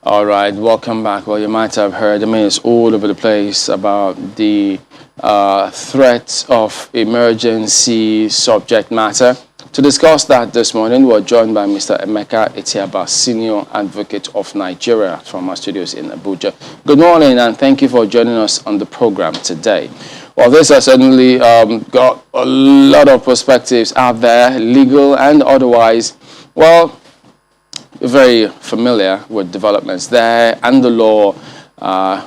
All right, welcome back. Well, you might have heard, it's all over the place about the threat of emergency subject matter. To discuss that this morning, we're joined by Mr. Emeka Etiaba, Senior Advocate of Nigeria from our studios in Abuja. Good morning, and thank you for joining us on the program today. Well, this has certainly got a lot of perspectives out there, legal and otherwise. Well, very familiar with developments there and the law,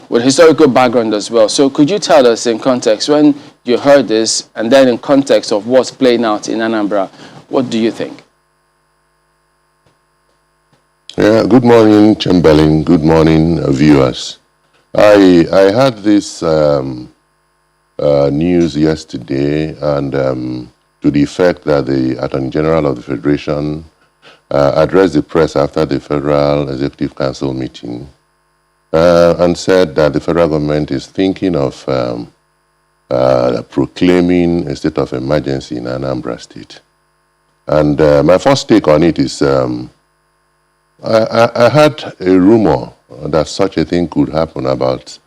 with historical background as well. So could you tell us in context, when you heard this, and then in context of what's playing out in Anambra, what do you think? Yeah, good morning, Chamberlain. Good morning, viewers. I had this news yesterday, and to the effect that the Attorney General of the Federation addressed the press after the Federal Executive Council meeting and said that the federal government is thinking of proclaiming a state of emergency in Anambra State. And my first take on it is I had a rumor that such a thing could happen about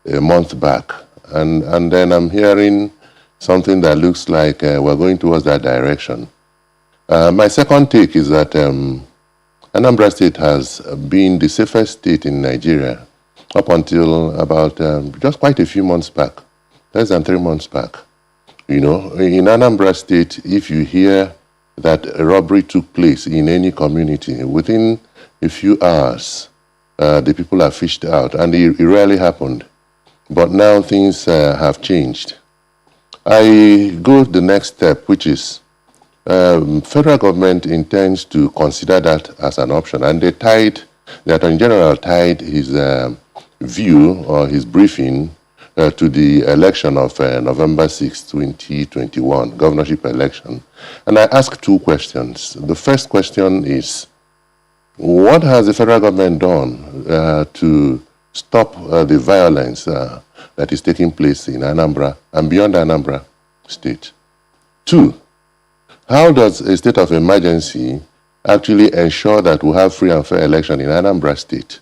a month back. And then I'm hearing something that looks like we're going towards that direction. My second take is that Anambra State has been the safest state in Nigeria up until about just quite a few months back, less than 3 months back. You know, in Anambra State, if you hear that a robbery took place in any community, within a few hours, the people are fished out, and it rarely happened. But now things have changed. I go the next step, which is federal government intends to consider that as an option, and the Attorney General tied his view or his briefing to the election of November 6, 2021, governorship election. And I asked two questions. The first question is, what has the federal government done to stop the violence that is taking place in Anambra and beyond Anambra State? Two, how does a state of emergency actually ensure that we have free and fair election in Anambra State?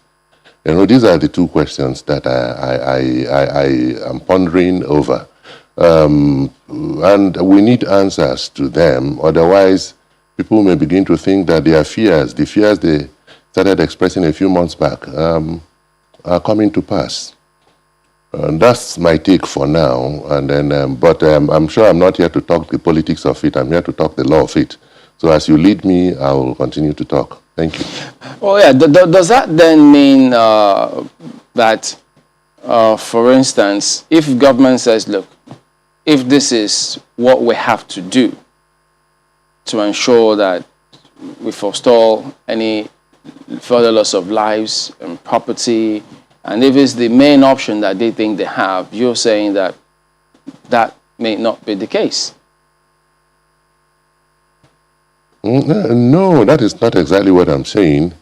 You know, these are the two questions that I am pondering over. And we need answers to them, otherwise people may begin to think that their fears, the fears they started expressing a few months back, are coming to pass. That's my take for now, and then, but I'm sure I'm not here to talk the politics of it. I'm here to talk the law of it. So as you lead me, I will continue to talk. Thank you. Well, yeah. Does that then mean that, for instance, if government says, look, if this is what we have to do to ensure that we forestall any further loss of lives and property, and if it's the main option that they think they have, you're saying that that may not be the case? No, that is not exactly what I'm saying.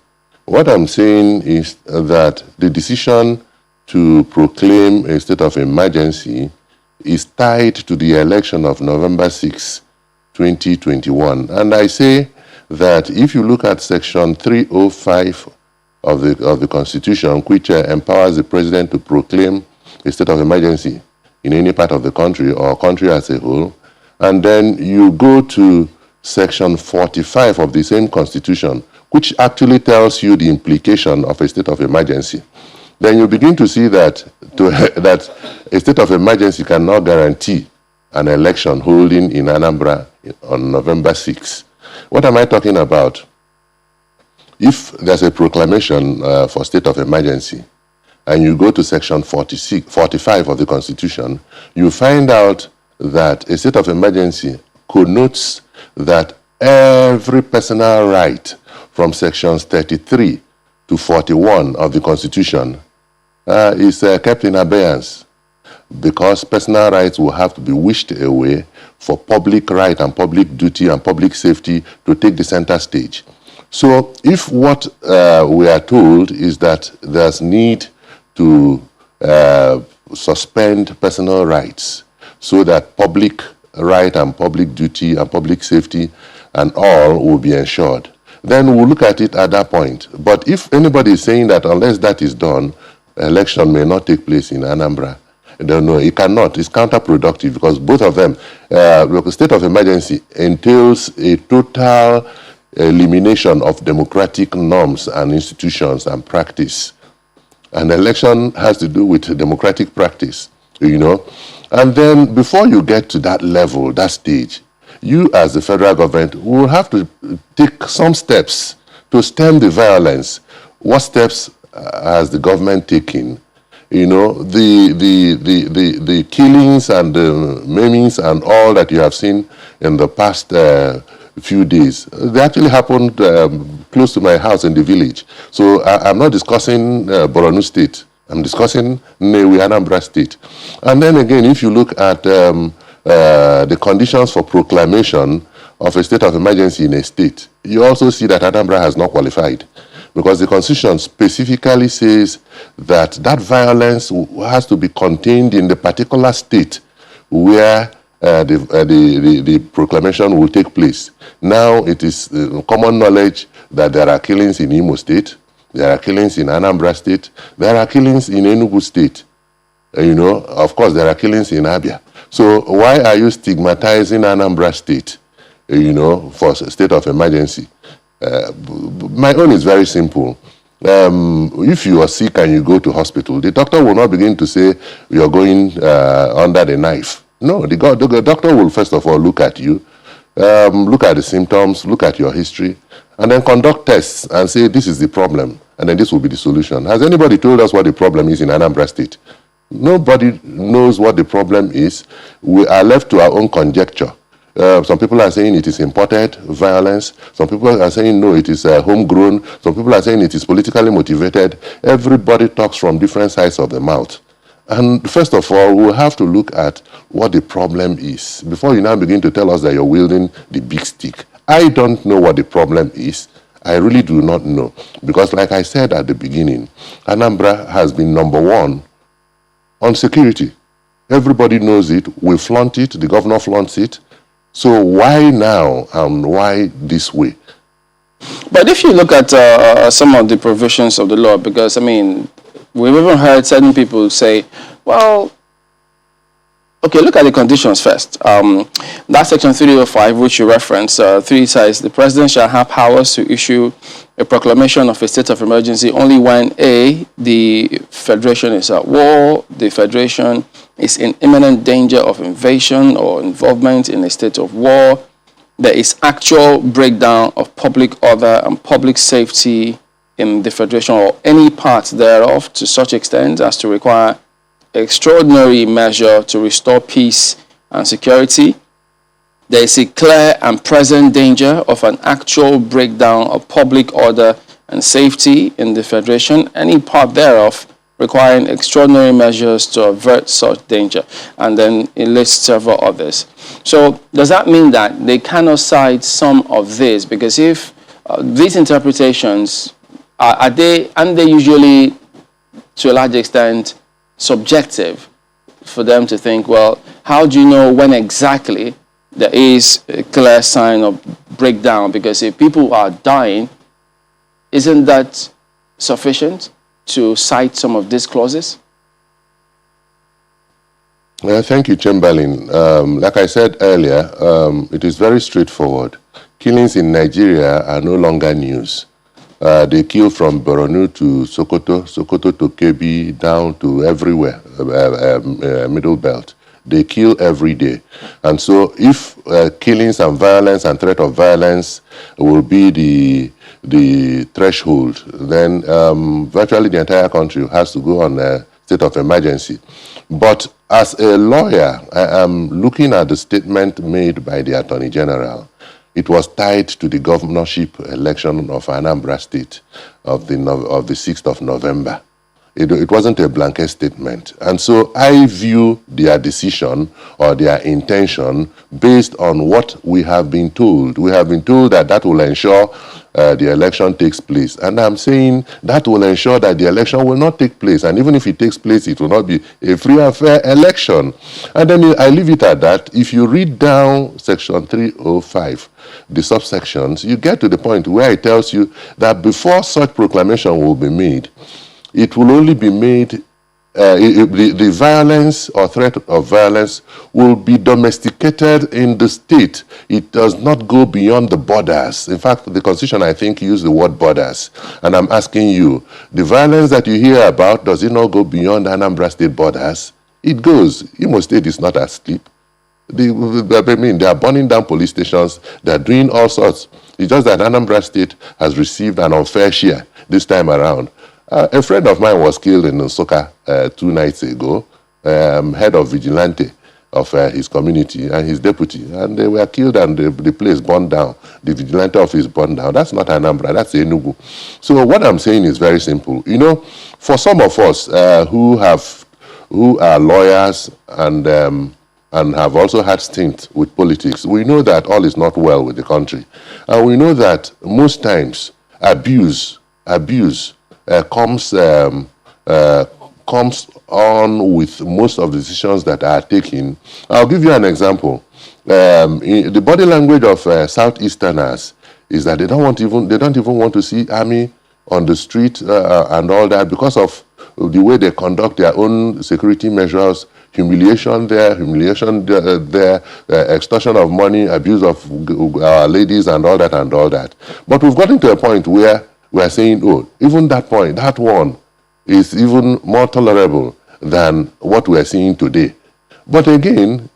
What I'm saying is that the decision to proclaim a state of emergency is tied to the election of November 6, 2021. And I say that if you look at Section 305 of the Constitution, which empowers the President to proclaim a state of emergency in any part of the country or country as a whole, and then you go to Section 45 of the same Constitution, which actually tells you the implication of a state of emergency, then you begin to see that that a state of emergency cannot guarantee an election holding in Anambra on November 6. What am I talking about? If there's a proclamation for state of emergency, and you go to Section 45 of the Constitution, you find out that a state of emergency connotes that every personal right from Sections 33 to 41 of the Constitution is kept in abeyance, because personal rights will have to be wished away for public right and public duty and public safety to take the center stage. So if what we are told is that there's need to suspend personal rights so that public right and public duty and public safety and all will be ensured, then we'll look at it at that point. But if anybody is saying that unless that is done, election may not take place in Anambra, no, it cannot. It's counterproductive because both of them, the state of emergency entails a total elimination of democratic norms and institutions and practice. And election has to do with democratic practice, you know. And then before you get to that level, that stage, you as the federal government will have to take some steps to stem the violence. What steps has the government taken? You know, the killings and the maimings and all that you have seen in the past few days, they actually happened close to my house in the village. So I'm not discussing Borno State. I'm discussing Nnewi, Anambra State. And then again, if you look at the conditions for proclamation of a state of emergency in a state, you also see that Anambra has not qualified. Because the Constitution specifically says that that violence has to be contained in the particular state where the proclamation will take place. Now it is common knowledge that there are killings in Imo State, there are killings in Anambra State, there are killings in Enugu State. You know, of course, there are killings in Abia. So why are you stigmatizing Anambra State, you know, for a state of emergency? My own is very simple. If you are sick and you go to hospital, the doctor will not begin to say you're going under the knife. No, the doctor will first of all look at you, look at the symptoms, look at your history, and then conduct tests and say this is the problem, and then this will be the solution. Has anybody told us what the problem is in Anambra State? Nobody knows what the problem is. We are left to our own conjecture. Some people are saying it is imported violence. Some people are saying, no, it is homegrown. Some people are saying it is politically motivated. Everybody talks from different sides of the mouth. And first of all, we'll have to look at what the problem is before you now begin to tell us that you're wielding the big stick. I don't know what the problem is. I really do not know. Because like I said at the beginning, Anambra has been #1 on security. Everybody knows it. We flaunt it. The governor flaunts it. So why now and why this way? But if you look at some of the provisions of the law, because, I mean, we've even heard certain people say, well, okay, look at the conditions first. That section 305, which you reference, 3 says, the president shall have powers to issue a proclamation of a state of emergency only when A, the federation is at war, the federation is in imminent danger of invasion or involvement in a state of war, there is actual breakdown of public order and public safety in the federation or any part thereof to such extent as to require extraordinary measure to restore peace and security. There is a clear and present danger of an actual breakdown of public order and safety in the federation, any part thereof requiring extraordinary measures to avert such danger. And then it lists several others. So does that mean that they cannot cite some of this? Because if these interpretations, aren't they usually to a large extent subjective for them to think, well, how do you know when exactly there is a clear sign of breakdown? Because if people are dying, isn't that sufficient to cite some of these clauses? Thank you, Chamberlain. Like I said earlier, it is very straightforward. Killings in Nigeria are no longer news. They kill from Borno to Sokoto, Sokoto to Kebbi, down to everywhere, Middle Belt. They kill every day. And so if killings and violence and threat of violence will be the threshold, then virtually the entire country has to go on a state of emergency. But as a lawyer, I am looking at the statement made by the Attorney General. It was tied to the governorship election of Anambra State of the 6th of November. It wasn't a blanket statement. And so I view their decision or their intention based on what we have been told. We have been told that that will ensure the election takes place. And I'm saying that will ensure that the election will not take place. And even if it takes place, it will not be a free and fair election. And then I leave it at that. If you read down section 305, the subsections, you get to the point where it tells you that before such proclamation will be made, it will only be made, the violence or threat of violence will be domesticated in the state. It does not go beyond the borders. In fact, the Constitution, I think, used the word borders. And I'm asking you, the violence that you hear about, does it not go beyond Anambra State borders? It goes. Imo State is not asleep. They are burning down police stations. They are doing all sorts. It's just that Anambra State has received an unfair share this time around. A friend of mine was killed in Nsukka 2 nights ago, head of vigilante of his community and his deputy. And they were killed and the place burned down. The vigilante office burned down. That's not Anambra, that's Enugu. So what I'm saying is very simple. You know, for some of us who are lawyers and have also had stint with politics, we know that all is not well with the country. And we know that most times abuse comes on with most of the decisions that are taken. I'll give you an example. The body language of Southeasterners is that they don't even want to see army on the street and all that because of the way they conduct their own security measures, humiliation there, extortion of money, abuse of ladies and all that. But we've gotten to a point where we're saying, oh, even that point, that one is even more tolerable than what we're seeing today. But again,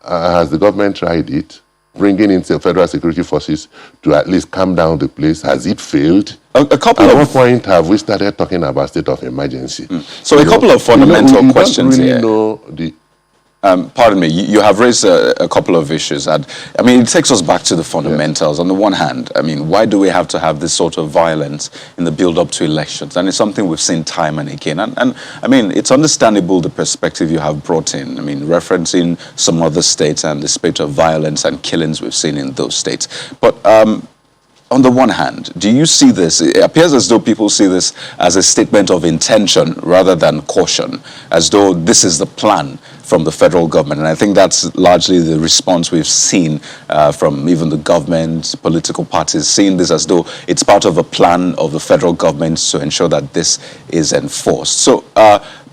has the government tried it? Bringing in federal security forces to at least calm down the place? Has it failed? At what point have we started talking about state of emergency? So a couple of fundamental questions don't really here. Know the pardon me, you have raised a couple of issues. And, I mean, it takes us back to the fundamentals. Yes. On the one hand, I mean, why do we have to have this sort of violence in the build-up to elections? And it's something we've seen time and again. And I mean, it's understandable the perspective you have brought in. I mean, referencing some other states and the spate of violence and killings we've seen in those states. But on the one hand, do you see this? It appears as though people see this as a statement of intention rather than caution, as though this is the plan from the federal government. And I think that's largely the response we've seen from even the government, political parties, seeing this as though it's part of a plan of the federal government to ensure that this is enforced. So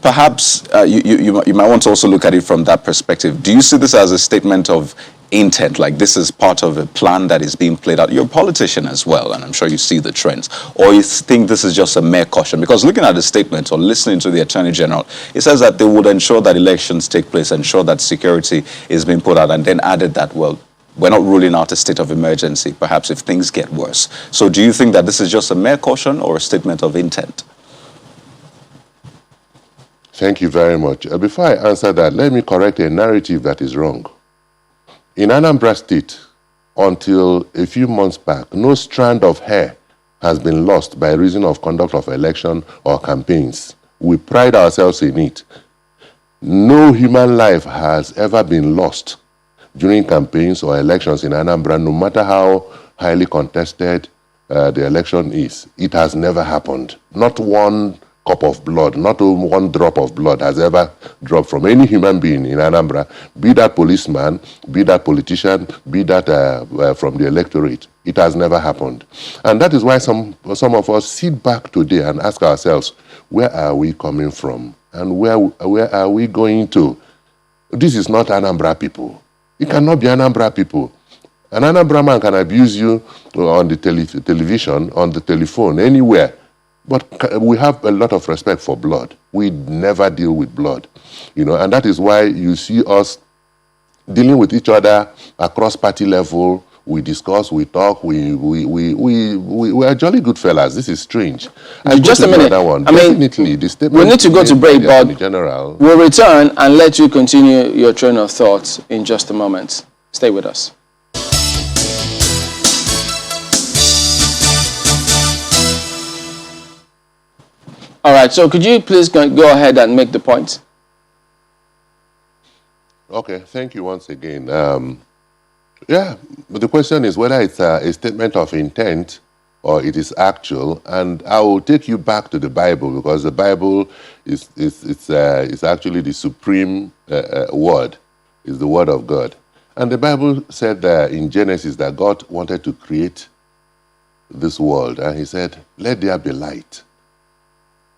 perhaps you might want to also look at it from that perspective. Do you see this as a statement of intent, like this is part of a plan that is being played out? You're a politician as well, and I'm sure you see the trends. Or you think this is just a mere caution? Because looking at the statement or listening to the Attorney General, it says that they would ensure that elections take place, ensure that security is being put out, and then added that, well, we're not ruling out a state of emergency, perhaps if things get worse. So do you think that this is just a mere caution or a statement of intent? Thank you very much. Before I answer that, let me correct a narrative that is wrong. In Anambra State, until a few months back, no strand of hair has been lost by reason of conduct of election or campaigns. We pride ourselves in it. No human life has ever been lost during campaigns or elections in Anambra, no matter how highly contested the election is. It has never happened. Not one cup of blood, not one drop of blood has ever dropped from any human being in Anambra, be that policeman, be that politician, be that from the electorate. It has never happened. And that is why some of us sit back today and ask ourselves, where are we coming from? And where are we going to? This is not Anambra people. It cannot be Anambra people. An Anambra man can abuse you on the television, on the telephone, anywhere. But we have a lot of respect for blood. We never deal with blood, you know, and that is why you see us dealing with each other across party level. We discuss, we talk, we are jolly good fellas. This is strange. Just a minute. I mean, the statement we need to go to break, but general. We'll return and let you continue your train of thoughts in just a moment. Stay with us. All right, so could you please go ahead and make the point? Okay, thank you once again. Yeah, but the question is whether it's a statement of intent or it is actual. And I will take you back to the Bible, because the Bible is actually the supreme word, is the word of God. And the Bible said in Genesis that God wanted to create this world, and he said, let there be light.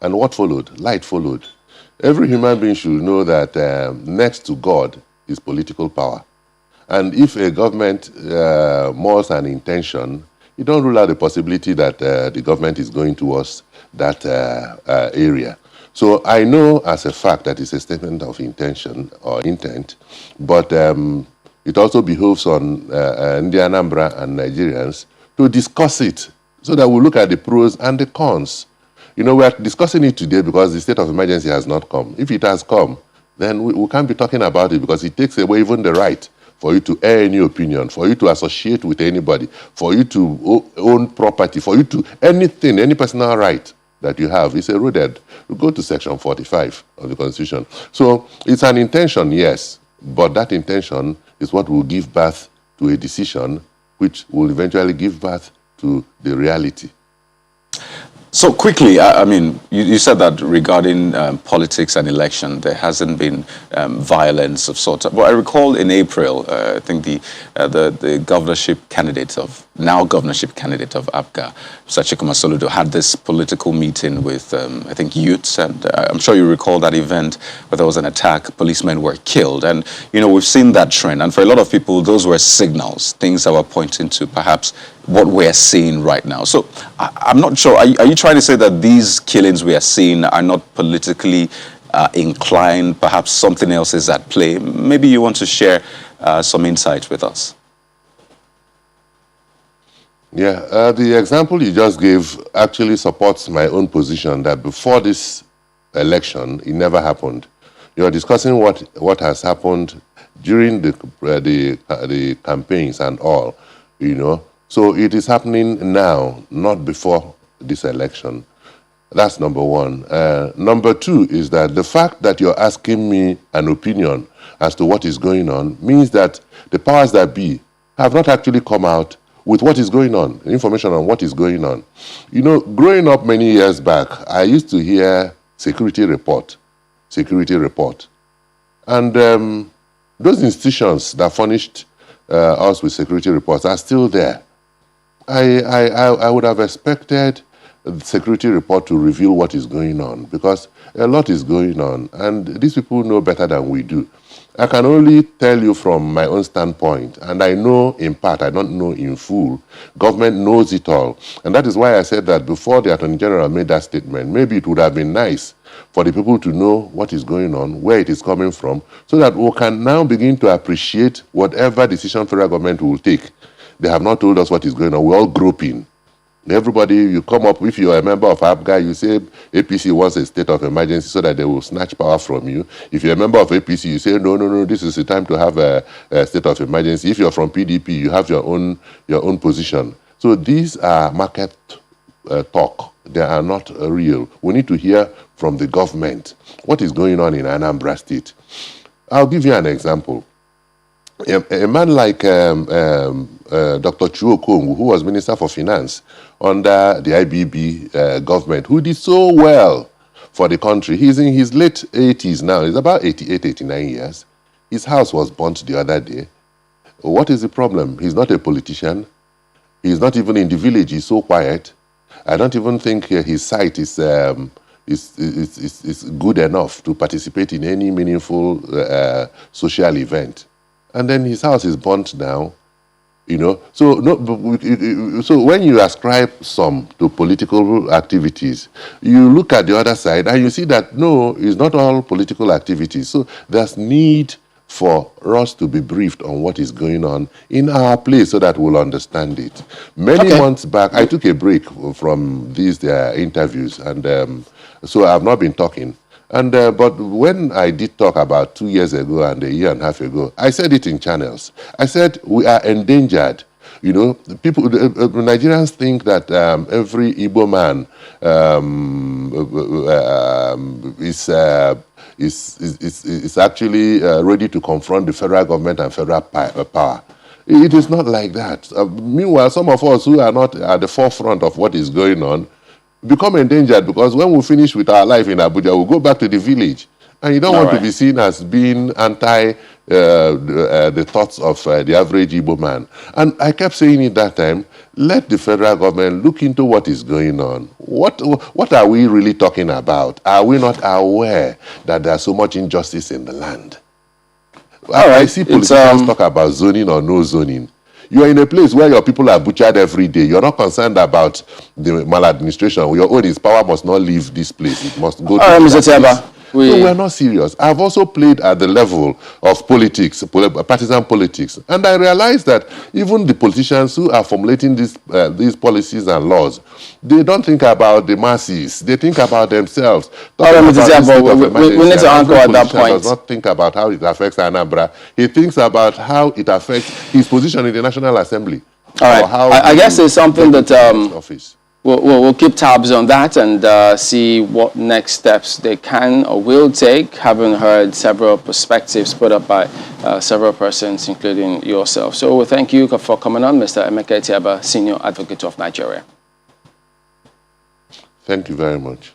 And what followed? Light followed. Every human being should know that next to God is political power. And if a government molds an intention, it don't rule out the possibility that the government is going towards that area. So I know as a fact that it's a statement of intention or intent, but it also behoves on the Anambra and Nigerians to discuss it so that we look at the pros and the cons. You know, we are discussing it today because the state of emergency has not come. If it has come, then we can't be talking about it, because it takes away even the right for you to air any opinion, for you to associate with anybody, for you to own property, for you to anything, any personal right that you have is eroded. We go to section 45 of the Constitution. So it's an intention, yes, but that intention is what will give birth to a decision which will eventually give birth to the reality. So quickly, I mean, you said that regarding politics and election, there hasn't been violence of sorts. But I recall in April, I think the governorship candidate now governorship candidate of APGA, Sachikuma Soludo, had this political meeting with, I think, youths. And I'm sure you recall that event where there was an attack, policemen were killed. And, you know, we've seen that trend. And for a lot of people, those were signals, things that were pointing to perhaps what we're seeing right now. So I'm not sure, are you trying to say that these killings we are seeing are not politically inclined, perhaps something else is at play? Maybe you want to share some insight with us. Yeah, the example you just gave actually supports my own position that before this election, it never happened. You are discussing what has happened during the campaigns and all, you know. So it is happening now, not before this election. That's number one. Number two is that the fact that you're asking me an opinion as to what is going on means that the powers that be have not actually come out with what is going on, information on what is going on. You know, growing up many years back, I used to hear security report. And those institutions that furnished us with security reports are still there. I would have expected the security report to reveal what is going on, because a lot is going on, and these people know better than we do. I can only tell you from my own standpoint, and I know in part, I don't know in full. Government knows it all, and that is why I said that before the Attorney General made that statement, maybe it would have been nice for the people to know what is going on, where it is coming from, so that we can now begin to appreciate whatever decision federal government will take. They have not told us what is going on. We're all groping. Everybody, you come up, if you're a member of APGA, you say APC wants a state of emergency so that they will snatch power from you. If you're a member of APC, you say, no, this is the time to have a state of emergency. If you're from PDP, you have your own position. So these are market talk. They are not real. We need to hear from the government what is going on in Anambra State. I'll give you an example. A man like Dr. Chuo Kongu, who was Minister for Finance under the IBB government, who did so well for the country. He's in his late 80s now. He's about 88, 89 years. His house was burnt the other day. What is the problem? He's not a politician. He's not even in the village. He's so quiet. I don't even think his site is good enough to participate in any meaningful social event. And then his house is burnt down, you know. So when you ascribe some to political activities, you look at the other side and you see that no, it's not all political activities. So there's need for us to be briefed on what is going on in our place so that we'll understand it. Many months back, I took a break from these interviews, and so I've not been talking. And but when I did talk about 2 years ago and a year and a half ago, I said it in channels. I said we are endangered. You know, people, Nigerians think that every Igbo man is actually ready to confront the federal government and federal power. It is not like that. Meanwhile, some of us who are not at the forefront of what is going on become endangered, because when we finish with our life in Abuja, we'll go back to the village. And you don't want to be seen as being anti the thoughts of the average Igbo man. And I kept saying it that time, let the federal government look into what is going on. What are we really talking about? Are we not aware that there's so much injustice in the land? I see politicians talk about zoning or no zoning. You are in a place where your people are butchered every day. You're not concerned about the maladministration. Your own is power must not leave this place. It must go to Mr. Tiaba. No, we're not serious. I've also played at the level of politics, partisan politics. And I realized that even the politicians who are formulating these policies and laws, they don't think about the masses. They think about themselves. We need to anchor at that point. Does not think about how it affects Anambra. He thinks about how it affects his position in the National Assembly. All right. I guess it's something that office. We'll keep tabs on that and see what next steps they can or will take, having heard several perspectives put up by several persons, including yourself. So we thank you for coming on, Mr. Emeka Tiaba, Senior Advocate of Nigeria. Thank you very much.